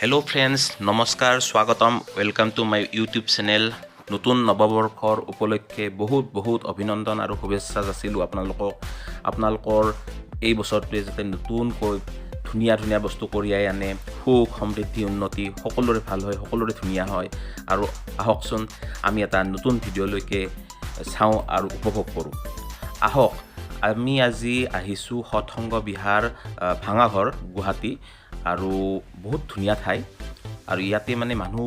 Hello friends नमस्कार स्वागतम welcome to my YouTube channel नतुन नवबर्षर उपलक्षे बहुत अभिनंदन और शुभेच्छा जाचिलो आपनालोকৰ এই বছৰটোৱে যাতে নতুনকৈ ধুনীয়া বস্তু কঢ়িয়াই আনে সুখ সমৃদ্ধি উন্নতি সকলোৰে ভাল হয় সকলোৰে ধুনীয়া হয় আৰু আহকচোন আমি এটা নতুন ভিডিঅ'লৈকে চাওঁ আৰু উপভোগ কৰোঁ আহক আমি আজি আহিছোঁ সৎসংগ বিহাৰ ভাঙাঘৰ গুৱাহাটী আৰু বহুত ধুনীয়া ঠাই আৰু ইয়াতে মানে মানুহ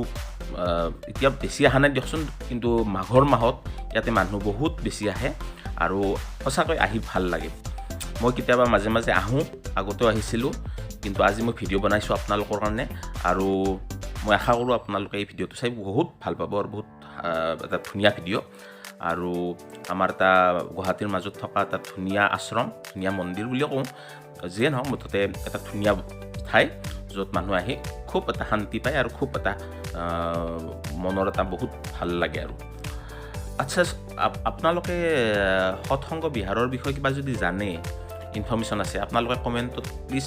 এতিয়া বেছি আহা নাই দিয়কচোন কিন্তু মাঘৰ মাহত ইয়াতে মানুহ বহুত বেছি আহে আৰু সঁচাকৈ আহি ভাল লাগে মই কেতিয়াবা মাজে মাজে আহোঁ আগতেও আহিছিলোঁ কিন্তু আজি মই ভিডিঅ' বনাইছোঁ আপোনালোকৰ কাৰণে আৰু মই আশা কৰোঁ আপোনালোকে এই ভিডিঅ'টো চাই বহুত ভাল পাব আৰু বহুত এটা ধুনীয়া ভিডিঅ' আৰু আমাৰ এটা গুৱাহাটীৰ মাজত থকা এটা ধুনীয়া আশ্ৰম ধুনীয়া মন্দিৰ বুলিও কওঁ যিয়ে নহওক মুঠতে এটা ধুনীয়া ঠাই য'ত মানুহ আহি খুব এটা শান্তি পায় আৰু খুব এটা মনৰ এটা বহুত ভাল লাগে আৰু আচ্ছা আপোনালোকে সৎসংগ বিহাৰৰ বিষয়ে কিবা যদি জানে ইনফৰমেশ্যন আছে আপোনালোকে কমেণ্টত প্লিজ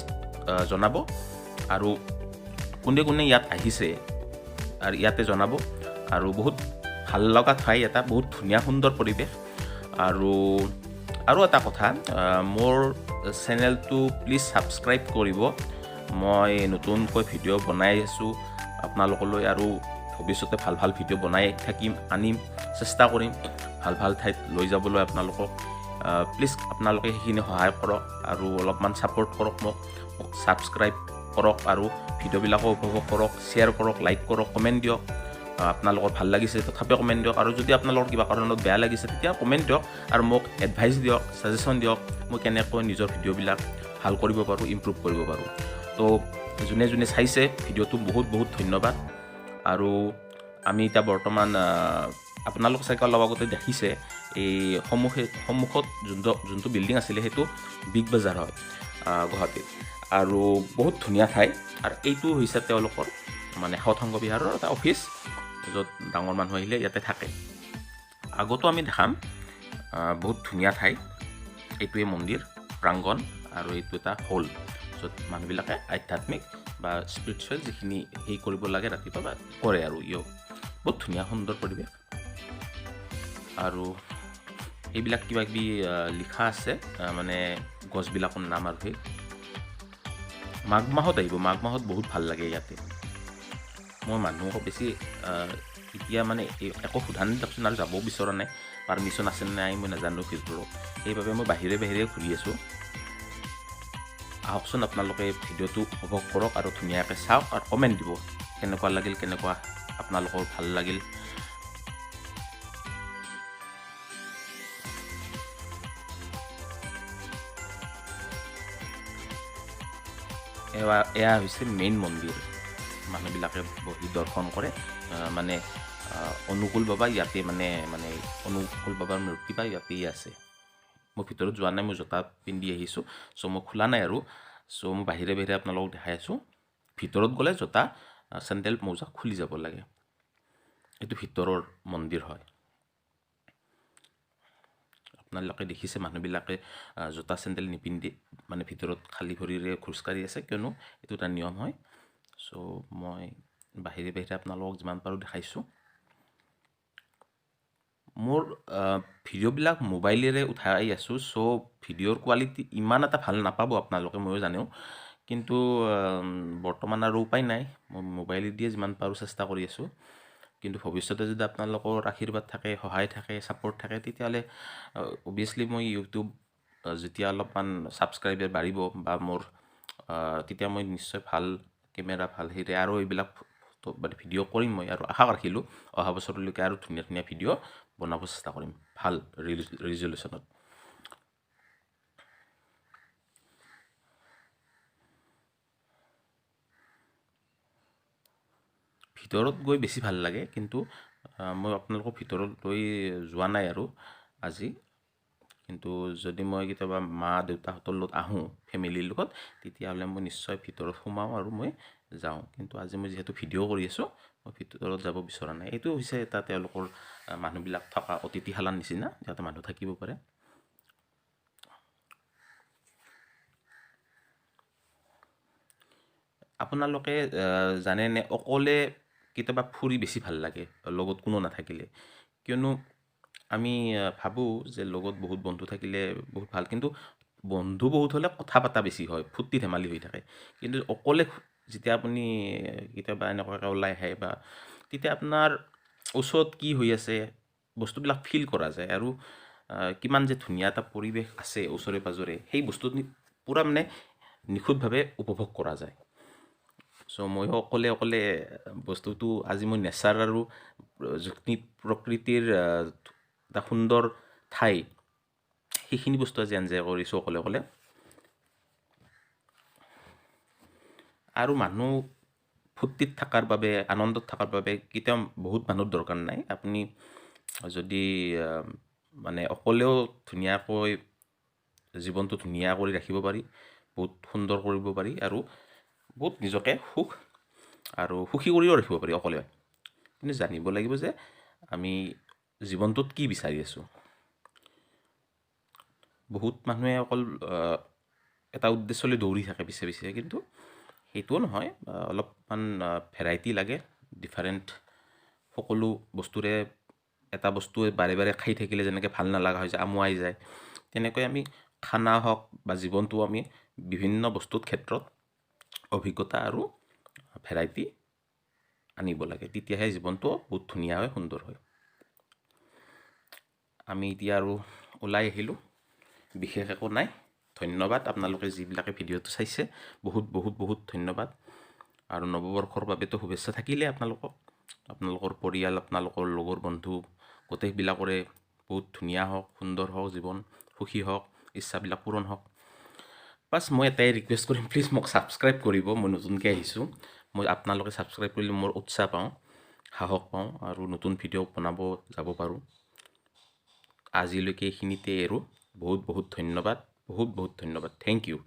জনাব আৰু কোনে কোনে ইয়াত আহিছে আৰু ইয়াতে জনাব আৰু বহুত ভাল লগা ঠাই এটা বহুত ধুনীয়া সুন্দৰ পৰিৱেশ আৰু এটা কথা মোৰ চেনেলটো প্লিজ ছাবস্ক্ৰাইব কৰিব মই নতুনকৈ ভিডিঅ' বনাই আছোঁ আপোনালোকলৈ আৰু ভৱিষ্যতে ভাল ভিডিঅ' বনাই থাকিম আনিম চেষ্টা কৰিম ভাল ঠাইত লৈ যাবলৈ আপোনালোকক প্লিজ আপোনালোকে সেইখিনি সহায় কৰক আৰু অলপমান ছাপোৰ্ট কৰক মোক ছাবস্ক্ৰাইব কৰক আৰু ভিডিঅ'বিলাকো উপভোগ কৰক শ্বেয়াৰ কৰক লাইক কৰক কমেণ্ট দিয়ক আপোনালোকৰ ভাল লাগিছে তথাপিও কমেণ্ট দিয়ক আৰু যদি আপোনালোকৰ কিবা কাৰণত বেয়া লাগিছে তেতিয়া কমেণ্ট দিয়ক আৰু মোক এডভাইচ দিয়ক ছাজেশ্যন দিয়ক মই কেনেকৈ নিজৰ ভিডিঅ'বিলাক ভাল কৰিব পাৰোঁ ইমপ্ৰুভ কৰিব পাৰোঁ তো যোনে চাইছে ভিডিঅ'টো বহুত ধন্যবাদ আৰু আমি এতিয়া বৰ্তমান আপোনালোক চাইকেল অলপ আগতে দেখিছে এই সন্মুখত যোনটো বিল্ডিং আছিলে সেইটো বিগ বাজাৰ হয় গুৱাহাটীত আৰু বহুত ধুনীয়া ঠাই আৰু এইটো হৈছে তেওঁলোকৰ মানে সৎসংগ বিহাৰৰ এটা অফিচ য'ত ডাঙৰ মানুহ আহিলে ইয়াতে থাকে আগতো আমি দেখাম বহুত ধুনীয়া ঠাই এইটোৱে মন্দিৰ প্ৰাংগণ আৰু এইটো এটা হল য'ত মানুহবিলাকে আধ্যাত্মিক বা স্পিৰিচুৱেল যিখিনি হেৰি কৰিব লাগে ৰাতিপুৱা বা কৰে আৰু বহুত ধুনীয়া সুন্দৰ পৰিৱেশ আৰু এইবিলাক কিবা কিবি লিখা আছে মানে গছবিলাকৰ নাম আৰু সেই মাঘ মাহত আহিব মাঘ মাহত বহুত ভাল লাগে ইয়াতে মই মানুহক বেছি এতিয়া মানে একো সোধা নাই দিয়কচোন আৰু যাবও বিচৰা নাই পাৰ্মিশ্যন আছে নাই মই নাজানো ভিতৰত সেইবাবে মই বাহিৰে ঘূৰি আছোঁ আহকচোন আপোনালোকে ভিডিঅ'টো উপভোগ কৰক আৰু ধুনীয়াকৈ চাওক আৰু কমেণ্ট দিব কেনেকুৱা লাগিল কেনেকুৱা আপোনালোকৰ ভাল লাগিল এয়া হৈছে মেইন মন্দিৰ মানুহবিলাকে বহি দৰ্শন কৰে মানে অনুকূল বাবা ইয়াতে মানে অনুকূল বাবাৰ মূৰ্তি বা ইয়াতেই আছে মই ভিতৰত যোৱা নাই মই জোতা পিন্ধি আহিছোঁ চ' মই খোলা নাই আৰু চ' মই বাহিৰে আপোনালোকক দেখাই আছোঁ ভিতৰত গ'লে জোতা চেণ্ডেল মোজা খুলি যাব লাগে এইটো ভিতৰৰ মন্দিৰ হয় আপোনালোকে দেখিছে মানুহবিলাকে জোতা চেণ্ডেল নিপিন্ধি মানে ভিতৰত খালী ভৰিৰে খোজকাঢ়ি আছে কিয়নো এইটো এটা নিয়ম হয় চ' মই বাহিৰে আপোনালোকক যিমান পাৰোঁ দেখাইছোঁ মোৰ ভিডিঅ'বিলাক মোবাইলেৰে উঠাই আছোঁ চ' ভিডিঅ'ৰ কোৱালিটি ইমান এটা ভাল নাপাব আপোনালোকে ময়ো জানো কিন্তু বৰ্তমান আৰু উপায় নাই মই মোবাইলেদিয়ে যিমান পাৰোঁ চেষ্টা কৰি আছোঁ কিন্তু ভৱিষ্যতে যদি আপোনালোকৰ আশীৰ্বাদ থাকে সহায় থাকে ছাপোৰ্ট থাকে তেতিয়াহ'লে অভিয়াছলি মই ইউটিউব যেতিয়া অলপমান ছাবস্ক্ৰাইবাৰ বাঢ়িব বা মোৰ তেতিয়া মই নিশ্চয় ভাল কেমেৰা ভাল হেৰি আৰু এইবিলাক মানে ভিডিঅ' কৰিম মই আৰু আশা ৰাখিলোঁ অহা বছৰলৈকে আৰু ধুনীয়া ভিডিঅ' বনাব চেষ্টা কৰিম ভাল ৰিজলিউশ্যনত ভিতৰত গৈ বেছি ভাল লাগে কিন্তু মই আপোনালোকক ভিতৰত লৈ যোৱা নাই আৰু আজি কিন্তু যদি মই কেতিয়াবা মা দেউতাহঁতৰ লগত আহোঁ ফেমিলিৰ লগত তেতিয়াহ'লে মই নিশ্চয় ভিতৰত সোমাওঁ আৰু মই যাওঁ কিন্তু আজি মই যিহেতু ভিডিঅ' কৰি আছোঁ মই ভিতৰত যাব বিচৰা নাই এইটো হৈছে এটা তেওঁলোকৰ মানুহবিলাক থকা অতিথিশালাৰ নিচিনা যাতে মানুহ থাকিব পাৰে আপোনালোকে জানেনে অকলে কেতিয়াবা ফুৰি বেছি ভাল লাগে লগত কোনো নাথাকিলে, কিয়নো আমি ভাবোঁ যে লগত বহুত বন্ধু থাকিলে বহুত ভাল, কিন্তু বন্ধু বহুত হ'লে কথা পতা বেছি হয়, ফূৰ্তি ধেমালি হৈ থাকে। কিন্তু অকলে যেতিয়া আপুনি কেতিয়াবা এনেকুৱাকৈ ওলাই আহে বা তেতিয়া আপোনাৰ ওচৰত কি হৈ আছে বস্তুবিলাক ফিল কৰা যায়, আৰু কিমান যে ধুনীয়া এটা পৰিৱেশ আছে ওচৰে পাঁজৰে, সেই বস্তুখিনি পূৰা মানে নিখুঁতভাৱে উপভোগ কৰা যায়। চ' ময়ো অকলে অকলে বস্তুটো আজি মই নেচাৰ আৰু যিখিনি প্ৰকৃতিৰ এটা সুন্দৰ ঠাই, সেইখিনি বস্তু আজি এনজয় কৰিছোঁ অকলে অকলে। আৰু মানুহ ফূৰ্তিত থকাৰ বাবে, আনন্দত থকাৰ বাবে কেতিয়াও বহুত মানুহৰ দৰকাৰ নাই। আপুনি যদি মানে অকলেও ধুনীয়াকৈ জীৱনটো ধুনীয়া কৰি ৰাখিব পাৰি, বহুত সুন্দৰ কৰিব পাৰি, আৰু বহুত নিজকে আৰু সুখী কৰিও ৰাখিব পাৰি অকলে। কিন্তু জানিব লাগিব যে আমি জীৱনটোত কি বিচাৰি আছোঁ। বহুত মানুহে অকল এটা উদ্দেশ্যলৈ দৌৰি থাকে পিছে পিছে, কিন্তু সেইটোও নহয়, অলপমান ভেৰাইটি লাগে, ডিফাৰেণ্ট সকলো বস্তুৰে। এটা বস্তুৱে বাৰে বাৰে খাই থাকিলে যেনেকৈ ভাল নালাগা হৈ যায়, আমুৱাই যায়, তেনেকৈ আমি খানা হওক বা জীৱনটো আমি বিভিন্ন বস্তুৰ ক্ষেত্ৰত অভিজ্ঞতা আৰু ভেৰাইটি আনিব লাগে, তেতিয়াহে জীৱনটো বহুত ধুনীয়া হয়, সুন্দৰ হয়। আমি এতিয়া আৰু ওলাই আহিলোঁ, বিশেষ একো নাই। ধন্যবাদ আপোনালোকে যিবিলাকে ভিডিঅ'টো চাইছে, বহুত বহুত বহুত ধন্যবাদ। আৰু নৱবৰ্ষৰ বাবেতো শুভেচ্ছা থাকিলে আপোনালোকৰ পৰিয়াল, আপোনালোকৰ লগৰ বন্ধু গোটেইবিলাকৰে বহুত ধুনীয়া হওক, সুন্দৰ হওক, জীৱন সুখী হওক, ইচ্ছাবিলাক পূৰণ হওক। বাছ মই এটাই ৰিকুৱেষ্ট কৰিম, প্লিজ মোক ছাবস্ক্ৰাইব কৰিব। মই নতুনকৈ আহিছোঁ, মই আপোনালোকে ছাবস্ক্ৰাইব কৰিলে মোৰ উৎসাহ পাওঁ, সাহস পাওঁ, আৰু নতুন ভিডিঅ' বনাব যাব পাৰোঁ। আজিলৈকে এইখিনিতে আৰু বহুত বহুত ধন্যবাদ, বহুত বহুত ধন্যবাদ, থেংক ইউ।